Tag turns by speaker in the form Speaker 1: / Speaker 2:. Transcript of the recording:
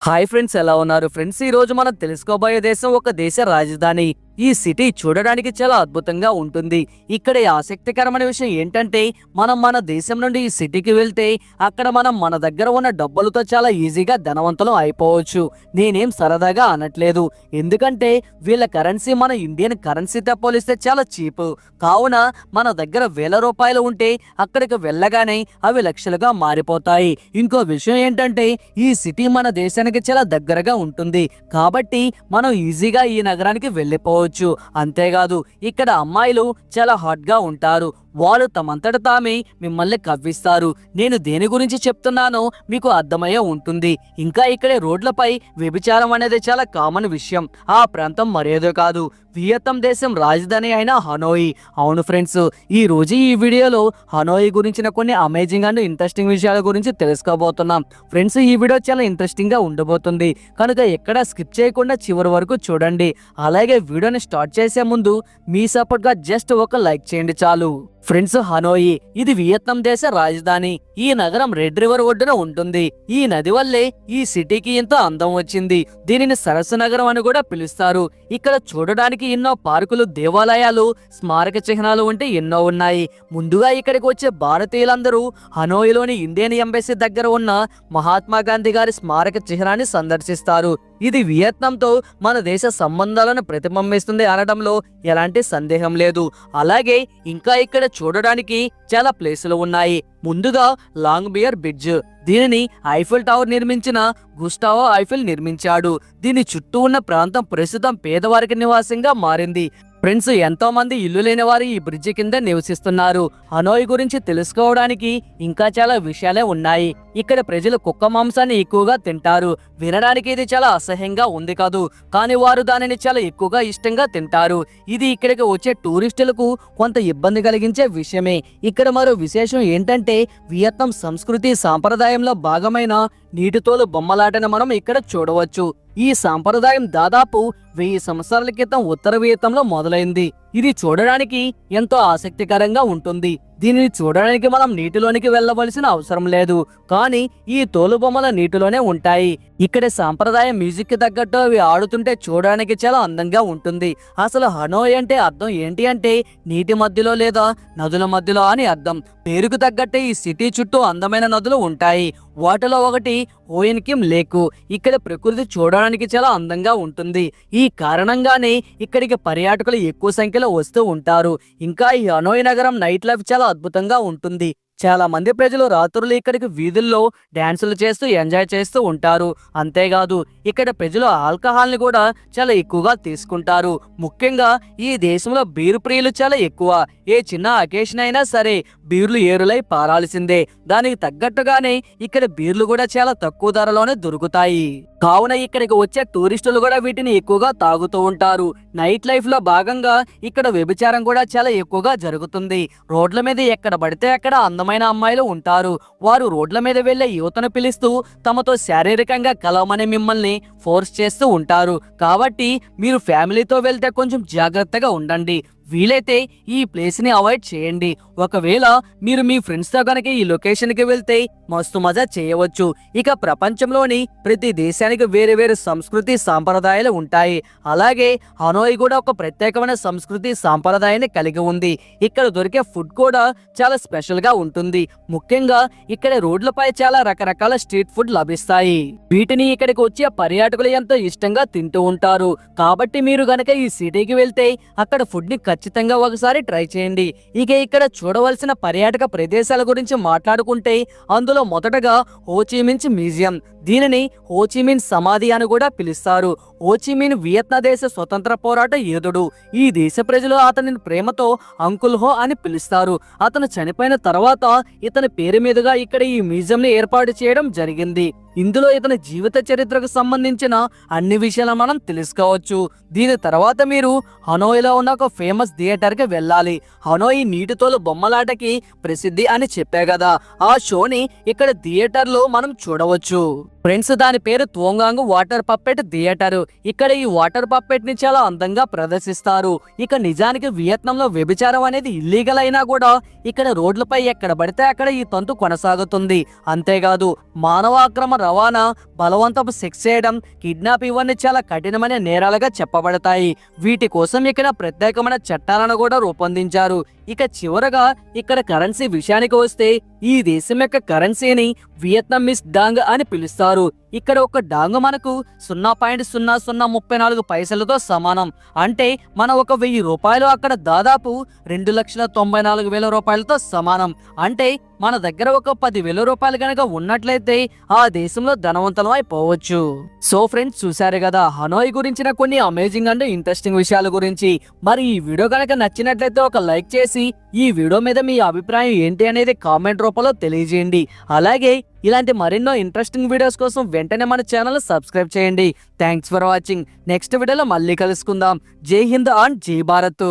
Speaker 1: Hi friends, ఎలా ఉన్నారు friends? ఈ రోజు మనం తెలుసుకోబోయే దేశం ఒక దేశ రాజధాని. ఈ సిటీ చూడడానికి చాలా అద్భుతంగా ఉంటుంది. ఇక్కడ ఆసక్తికరమైన విషయం ఏంటంటే, మనం మన దేశం నుండి ఈ సిటీకి వెళ్తే అక్కడ మనం మన దగ్గర ఉన్న డబ్బులతో చాలా ఈజీగా ధనవంతులం అయిపోవచ్చు. నేనేం సరదాగా అనట్లేదు, ఎందుకంటే వీళ్ళ కరెన్సీ మన ఇండియన్ కరెన్సీతో పోలిస్తే చాలా చీప్. కావున మన దగ్గర వేల రూపాయలు ఉంటే అక్కడికి వెళ్ళగానే అవి లక్షలుగా మారిపోతాయి. ఇంకో విషయం ఏంటంటే, ఈ సిటీ మన దేశానికి చాలా దగ్గరగా ఉంటుంది కాబట్టి మనం ఈజీగా ఈ నగరానికి వెళ్ళిపోవచ్చు. అంతేకాదు, ఇక్కడ అమ్మాయిలు చాలా హాట్ గా ఉంటారు. వాళ్ళు తమంతట తామే మిమ్మల్ని కవ్విస్తారు. నేను దేని గురించి చెప్తున్నానో మీకు అర్థమయ్యే ఉంటుంది. ఇంకా ఇక్కడ రోడ్లపై వ్యభిచారం అనేది చాలా కామన్ విషయం. ఆ ప్రాంతం మరేదో కాదు, వియత్నాం దేశం రాజధాని అయిన హనోయి. అవును ఫ్రెండ్స్, ఈ రోజు ఈ వీడియోలో హనోయి గురించిన కొన్ని అమేజింగ్ అండ్ ఇంట్రెస్టింగ్ విషయాల గురించి తెలుసుకోబోతున్నాం. ఫ్రెండ్స్, ఈ వీడియో చాలా ఇంట్రెస్టింగ్ గా ఉండబోతుంది కనుక ఎక్కడ స్కిప్ చేయకుండా చివరి వరకు చూడండి. అలాగే వీడియోని స్టార్ట్ చేసే ముందు మీ సపోర్ట్ గా జస్ట్ ఒక లైక్ చేయండి చాలు. ఫ్రెండ్స్, హనోయి ఇది వియత్నాం దేశ రాజధాని. ఈ నగరం రెడ్ రివర్ ఒడ్డున ఉంటుంది. ఈ నది వల్లే ఈ సిటీకి ఎంతో అందం వచ్చింది. దీనిని సరస్సు నగరం అని కూడా పిలుస్తారు. ఇక్కడ చూడడానికి ఎన్నో పార్కులు, దేవాలయాలు, స్మారక చిహ్నాలు ఉంటే ఎన్నో ఉన్నాయి. ముందుగా ఇక్కడికి వచ్చే భారతీయులందరూ హనోయిలోని ఇండియన్ ఎంబసీ దగ్గర ఉన్న మహాత్మా గాంధీ గారి స్మారక చిహ్నాన్ని సందర్శిస్తారు. ఇది వియత్నాంతో మన దేశ సంబంధాలను ప్రతిబింబిస్తుంది అనడంలో ఎలాంటి సందేహం లేదు. అలాగే ఇంకా ఇక్కడ చూడడానికి చాలా ప్లేసులు ఉన్నాయి. ముందుగా లాంగ్ బియర్ బ్రిడ్జ్. దీనిని ఐఫిల్ టవర్ నిర్మించిన గుస్టావో ఐఫిల్ నిర్మించాడు. దీని చుట్టూ ఉన్న ప్రాంతం ప్రస్తుతం పేదవారికి నివాసంగా మారింది. ఫ్రెండ్స్, ఎంతో మంది ఇల్లు లేని వారు ఈ బ్రిడ్జి కింద నివసిస్తున్నారు. హనోయి గురించి తెలుసుకోవడానికి ఇంకా చాలా విషయాలే ఉన్నాయి. ఇక్కడ ప్రజలు కుక్క మాంసాన్ని ఎక్కువగా తింటారు. వినడానికి ఇది చాలా అసహ్యంగా ఉంది కాదు, కానీ వారు దానిని చాలా ఎక్కువగా ఇష్టంగా తింటారు. ఇది ఇక్కడికి వచ్చే టూరిస్టులకు కొంత ఇబ్బంది కలిగించే విషయమే. ఇక్కడ మరో విశేషం ఏంటంటే, వియత్నాం సంస్కృతి సాంప్రదాయంలో భాగమైన నీటితోలు బొమ్మలాటను మనం ఇక్కడ చూడవచ్చు. ఈ సాంప్రదాయం దాదాపు 1000 సంవత్సరాల క్రితం ఉత్తర వియత్నాంలో మొదలైంది. ఇది చూడడానికి ఎంతో ఆసక్తికరంగా ఉంటుంది. దీనిని చూడడానికి మనం నీటిలోనికి వెళ్ళవలసిన అవసరం లేదు, కానీ ఈ తోలుబొమ్మల నీటిలోనే ఉంటాయి. ఇక్కడ సాంప్రదాయ మ్యూజిక్ కి తగ్గట్టు అవి ఆడుతుంటే చూడడానికి చాలా అందంగా ఉంటుంది. అసలు హనోయ్ అంటే అర్థం ఏంటి అంటే, నీటి మధ్యలో లేదా నదుల మధ్యలో అని అర్థం. పేరుకు తగ్గట్టే ఈ సిటీ చుట్టూ అందమైన నదులు ఉంటాయి. వాటిలో ఒకటి ఓయన్ కిమ్ లేక్. ఇక్కడ ప్రకృతి చూడడానికి చాలా అందంగా ఉంటుంది. ఈ కారణంగానే ఇక్కడికి పర్యాటకులు ఎక్కువ సంఖ్యలో వస్తూ ఉంటారు. ఇంకా ఈ హనోయ్ నగరం నైట్ లైఫ్ చాలా అద్భుతంగా ఉంటుంది. చాలా మంది ప్రజలు రాత్రులు ఇక్కడికి వీధుల్లో డాన్సులు చేస్తూ ఎంజాయ్ చేస్తూ ఉంటారు. అంతేకాదు, ఇక్కడ ప్రజలు ఆల్కహాల్ ని కూడా చాలా ఎక్కువగా తీసుకుంటారు. ముఖ్యంగా ఈ దేశంలో బీరు ప్రియులు చాలా ఎక్కువ. ఏ చిన్న అకేషన్ అయినా సరే బీర్లు ఏరులై పారాల్సిందే. దానికి తగ్గట్టుగానే ఇక్కడ బీర్లు కూడా చాలా తక్కువ ధరలోనే దొరుకుతాయి. కావున ఇక్కడికి వచ్చే టూరిస్టులు కూడా వీటిని ఎక్కువగా తాగుతూ ఉంటారు. నైట్ లైఫ్ లో భాగంగా ఇక్కడ వ్యభిచారం కూడా చాలా ఎక్కువగా జరుగుతుంది. రోడ్ల మీద ఎక్కడ పడితే అక్కడ అందమైన అమ్మాయిలు ఉంటారు. వారు రోడ్ల మీద వెళ్లే యువతను పిలుస్తూ తమతో శారీరకంగా కలవమని మిమ్మల్ని ఫోర్స్ చేస్తూ ఉంటారు. కాబట్టి మీరు ఫ్యామిలీతో వెళ్తే కొంచెం జాగ్రత్తగా ఉండండి. వీలైతే ఈ ప్లేస్ ని అవాయిడ్ చేయండి. ఒకవేళ మీరు మీ ఫ్రెండ్స్ తో కనుక ఈ లొకేషన్ కి వెళ్తే మస్తు మజా చేయవచ్చు. ఇక ప్రపంచంలోని ప్రతి దేశానికి వేరే వేరే సంస్కృతి సాంప్రదాయాలు ఉంటాయి. అలాగే హనోయ్ కూడా ఒక ప్రత్యేకమైన సంస్కృతి సాంప్రదాయాన్ని కలిగి ఉంది. ఇక్కడ దొరికే ఫుడ్ కూడా చాలా స్పెషల్ గా ఉంటుంది. ముఖ్యంగా ఇక్కడ రోడ్లపై చాలా రకరకాల స్ట్రీట్ ఫుడ్ లభిస్తాయి. వీటిని ఇక్కడికి వచ్చే పర్యాటకులు ఎంతో ఇష్టంగా తింటూ ఉంటారు. కాబట్టి మీరు గనక ఈ సిటీకి వెళ్తే అక్కడ ఫుడ్ ని ఖచ్చితంగా ఒకసారి ట్రై చేయండి. ఇక ఇక్కడ చూడవలసిన పర్యాటక ప్రదేశాల గురించి మాట్లాడుకుంటే, అందులో మొదటగా హోచిమిన్ మ్యూజియం. దీనిని హోచిమిన్ సమాధి అని కూడా పిలుస్తారు. హోచిమిన్ వియత్నాం దేశ స్వతంత్ర పోరాట యోధుడు. ఈ దేశ ప్రజలు అతనిని ప్రేమతో అంకుల్ హో అని పిలుస్తారు. అతను చనిపోయిన తర్వాత ఇతని పేరు మీదుగా ఇక్కడ ఈ మ్యూజియం ని ఏర్పాటు చేయడం జరిగింది. ఇందులో ఇతని జీవిత చరిత్రకు సంబంధించిన అన్ని విషయాలు మనం తెలుసుకోవచ్చు. దీని తర్వాత మీరు హనోయిలో ఉన్న ఒక ఫేమస్ థియేటర్ కి వెళ్ళాలి. హనోయి నీటితోలు బొమ్మలాటకి ప్రసిద్ధి అని చెప్పే కదా, ఆ షోని ఇక్కడ థియేటర్ లో మనం చూడవచ్చు. ఫ్రెండ్స్, దాని పేరు తువంగాంగ్ వాటర్ పప్పెట్ థియేటర్. ఇక్కడ ఈ వాటర్ పప్పెట్ ని చాలా అందంగా ప్రదర్శిస్తారు. ఇక నిజానికి వియత్నాంలో వ్యభిచారం అనేది ఇల్లీగల్ అయినా కూడా ఇక్కడ రోడ్లపై ఎక్కడ పడితే అక్కడ ఈ తంతు కొనసాగుతుంది. అంతేకాదు మానవ అక్రమ రవాణా, బలవంతపు సెక్స్ చేయడం, కిడ్నాప్ ఇవన్నీ చాలా కఠినమైన నేరాలుగా చెప్పబడతాయి. వీటి కోసం ఇక్కడ ప్రత్యేకమైన చట్టాలను కూడా రూపొందించారు. ఇక చివరగా ఇక్కడ కరెన్సీ విషయానికి వస్తే ఈ దేశం యొక్క కరెన్సీని వియత్నామీస్ డాంగ్ అని పిలుస్తారు. ఇక్కడ ఒక డాంగ్ మనకు 0.0034 పైసలతో సమానం. అంటే మన 1000 రూపాయలు అక్కడ దాదాపు 2,94,000 రూపాయలతో సమానం. అంటే మన దగ్గర ఒక 10,000 రూపాయలు కనుక ఉన్నట్లయితే ఆ దేశంలో ధనవంతులం అయిపోవచ్చు. సో ఫ్రెండ్స్, చూసారు కదా హనోయ్ గురించిన కొన్ని అమేజింగ్ అండ్ ఇంట్రెస్టింగ్ విషయాల గురించి. మరి ఈ వీడియో కనుక నచ్చినట్లయితే ఒక లైక్ చేసి ఈ వీడియో మీద మీ అభిప్రాయం ఏంటి అనేది కామెంట్ రూపంలో తెలియజేయండి. అలాగే ఇలాంటి మరెన్నో ఇంట్రెస్టింగ్ వీడియోస్ కోసం వెంటనే మన ఛానల్ సబ్స్క్రైబ్ చేయండి. Thanks for watching. నెక్స్ట్ వీడియోలో మళ్ళీ కలుసుకుందాం. జై హింద్ అండ్ జై భారత్.